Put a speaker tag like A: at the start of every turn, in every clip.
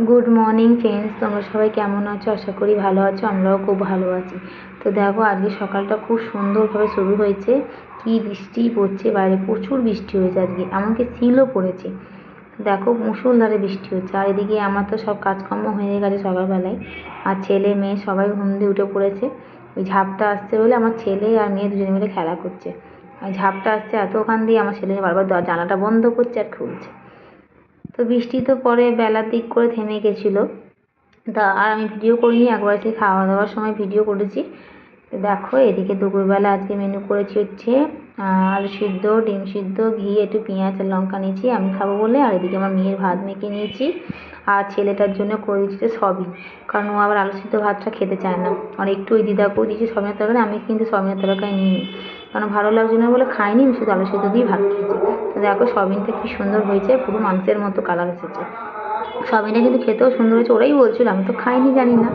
A: Good morning friends, তোমরা সবাই কেমন আছো? আশা করি ভালো আছো। আমরাও খুব ভালো আছি। তো দেখো, আজকে সকালটা খুব সুন্দরভাবে শুরু হয়েছে। কি বৃষ্টি পড়ছে, বাইরে প্রচুর বৃষ্টি হয়েছে আজকে, এমনকি শিলও পড়েছে। দেখো, মুষলধারে বৃষ্টি হচ্ছে। আর এদিকে আমার তো সব কাজকর্ম হয়ে গেছে সকালবেলায়। আর ছেলে মেয়ে সবাই ঘুম দিয়ে উঠে পড়েছে। ওই ঝাপটা আসছে বলে আমার ছেলে আর মেয়ে দুজনে মিলে খেলা করছে। আর ঝাপটা আসছে এত ওখান দিয়ে, আমার ছেলে বারবার জানালাটা বন্ধ করছে আর খুলছে। তো বৃষ্টি তো পরে বেলার দিক করে থেমে গেছিলো। তা আর আমি ভিডিও করিনি, একবার সেই খাওয়া দাওয়ার সময় ভিডিও করেছি। দেখো, এদিকে দুপুরবেলা আজকে মেনু করেছি হচ্ছে আলু সিদ্ধ, ডিম সিদ্ধ, ঘি, একটু পেঁয়াজ আর লঙ্কা নিয়েছি আমি খাবো বলে। আর এদিকে আমার মেয়ের ভাত মেখে নিয়েছি। আর ছেলেটার জন্য করে দিচ্ছি সয়াবিন, কারণ ও আবার আলু সিদ্ধ ভাতটা খেতে চায় না। আর একটু ওই দিদাকেও দিয়েছি সয়াবিনের তরকারি। আমি কিন্তু সয়াবিনের তরকারি নিইনি, কারণ ভালো লাগছে না বলে খাইনি। আমি শুধু আলু সিদ্ধ দিয়ে ভাত খেয়েছি। তো দেখো, সয়াবিনটা কি সুন্দর হয়েছে, পুরো মাংসের মতো কালার এসেছে। সয়াবিনটা কিন্তু খেতেও সুন্দর হয়েছে, ওরাই বলছিল, আমি তো খাইনি, জানি না।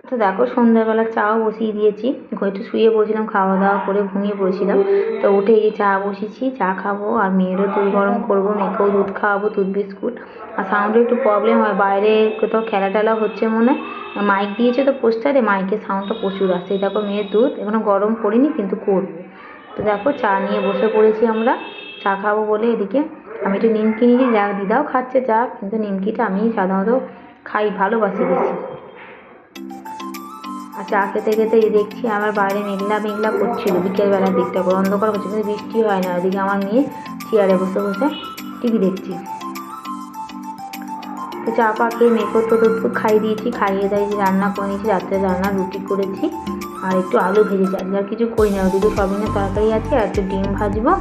A: তো দেখো, সন্ধ্যাবেলা চাও বসিয়ে দিয়েছি। একটু শুয়ে পড়েছিলাম, খাওয়া দাওয়া করে ঘুমিয়ে পড়েছিলাম। তো উঠে এই যে চা বসিয়েছি, চা খাবো। আর মেয়েরও দুধ গরম করবো, মেয়েকেও দুধ খাওয়াবো, দুধ বিস্কুট। আর সাউন্ডের একটু প্রবলেম হয়, বাইরে কোথাও খেলা টেলা হচ্ছে মনে হয়। মাইক দিয়েছে তো পোস্টারে, মাইকের সাউন্ডটা প্রচুর আসছে। দেখো, মেয়ের দুধ এখনো গরম করিনি, কিন্তু করবো। তো দেখো, চা নিয়ে বসে পড়েছি আমরা, চা খাবো বলে। এদিকে আমি একটু নিমকি নিয়েছি, দিদাও খাচ্ছে চা, কিন্তু নিমকিটা আমি সাধারণত খাই, ভালোবাসি বেশি। আর চা খেতে খেতে দেখছি আমার বাইরে মেঘলা মেঘলা করছিল, বিকেলবেলার দিকটা করে অন্ধকার করছে, কিন্তু বৃষ্টি হয় না। ওইদিকে আমার মেয়ে চেয়ারে বসে বসে টিভি দেখছি। তো চা পা খেয়ে মেয়েকেও তো দুধ খাইয়ে দিয়েছি, খাইয়ে দেয় যে রান্না করে নিয়েছি, রাত্রে রান্না রুটি করেছি আর একটু আলু ভেজেছি। আজকে আর কিছু করি না, ওদিকে সয়াবিনের তরকারি আছে আর একটু ডিম ভাজবো,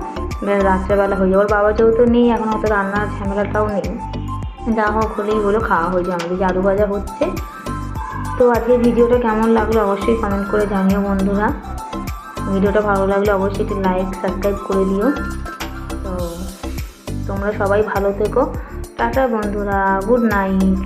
A: রাত্রেবেলা হয়ে যাবে। ওর বাবা যেহেতু নেই এখন, অত রান্নার ঝামেলাটাও নেই, যা হোক হলেই হলো, খাওয়া হয়ে যাবে। আমাদের আলু ভাজা হচ্ছে। তো আজকের ভিডিওটা কেমন লাগলো অবশ্যই কমেন্ট করে জানিও বন্ধুরা। ভিডিওটা ভালো লাগলে অবশ্যই একটু লাইক সাবস্ক্রাইব করে দিও। তো তোমরা সবাই ভালো থেকো। টাটা বন্ধুরা, গুড নাইট।